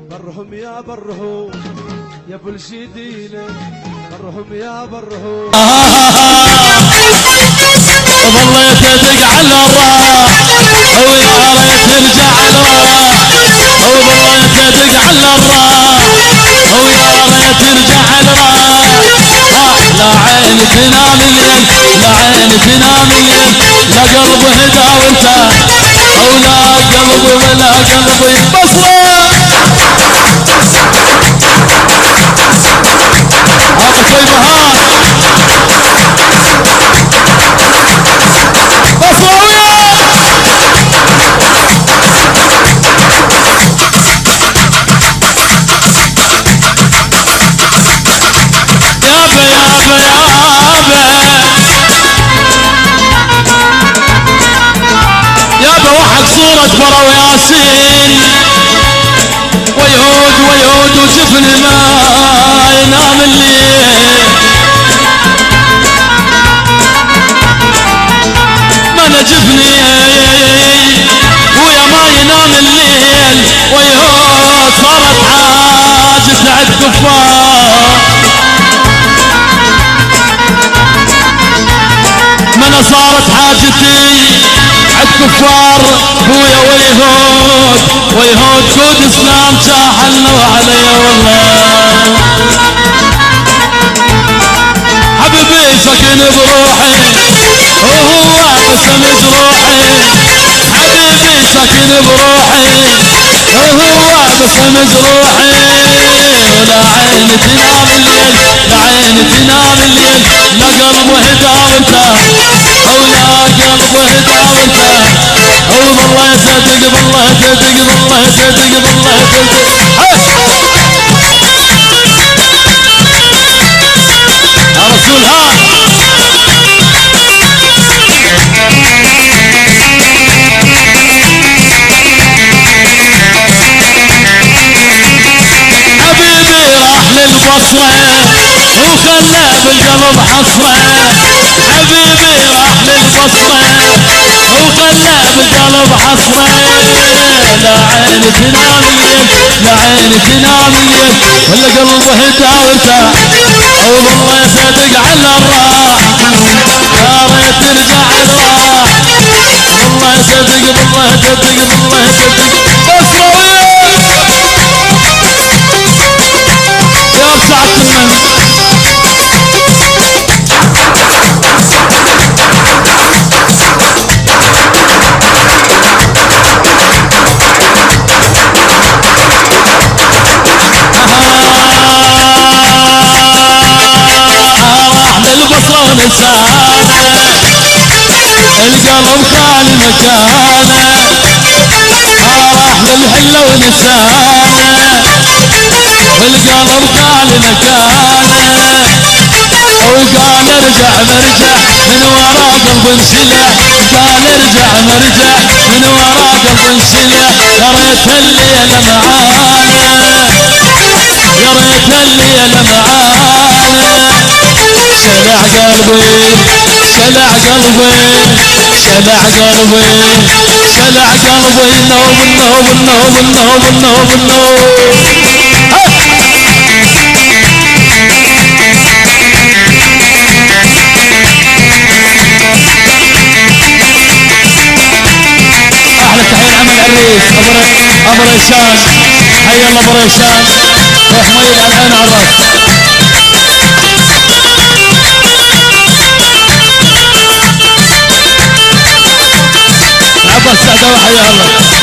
برهم يا برهم يا ابو الجديله، برهم يا برهم ظليت ادق على الراح ويا ريت ترجع الراح، وظليت ادق على الراح ويا ريت ترجع الراح. لا عين تنام الليل، لا عين تنام الليل، لا قلب هدى وارتاح، ولا قلب ولا قلبي بصره. هذا شي بهار بصراوية. يابا يابا يابا يابا وحق صورة برا وياسين ويهود ويهود وجفن ما ينام الليل، ما انا جفني ويا ما ينام الليل، ويهود صارت حاجة عد كفار، ما انا صارت حاجتي عد كفار بويا ويهود، ويهود كود اسلام شاحلوا علي والله. حبيبي سكن بروحي وهو قسم جروحي، حبيبي سكن بروحي وهو قسم جروحي. لا عين تنام الليل، لا عين تنام الليل، لا قلب هدى وارتاح، ولا قلب هدى وارتاح. والله صدق بالله صدق بالله صدق بالله صدق. يا رسول ها حبيبي راح للبصرة وخلى بالقلب حصرة، حبيبي راح للبصرة وخلى بالقلب حصرة. لا عين تنام الليل، لا عين تنام الليل، ولا قلب هدى وارتاح، والله صدق على الراح، يا ريت ترجع الراح. والله صدق بالله صدق بالله صدق. بصراوية يا سعد المن ونسانه، القلب خالي مكانه، راح للحلة ونسانه، القلب خالي مكانه، وقال ارجع مرجع من ورا قلب انسلع، قال ارجع مرجع من ورا قلب انسلع. يا ريت الليل معانا، يا ريت الليل معانا. شلع قلبي شلع قلبي شلع قلبي شلع قلبي، النوب النوب النوب النوب النوب النوب. احلى تحية عمل عريس ابو ريشان، حي الله ابو ريشان وحميد على العين على الراس. عباس سعداوي حيا الله.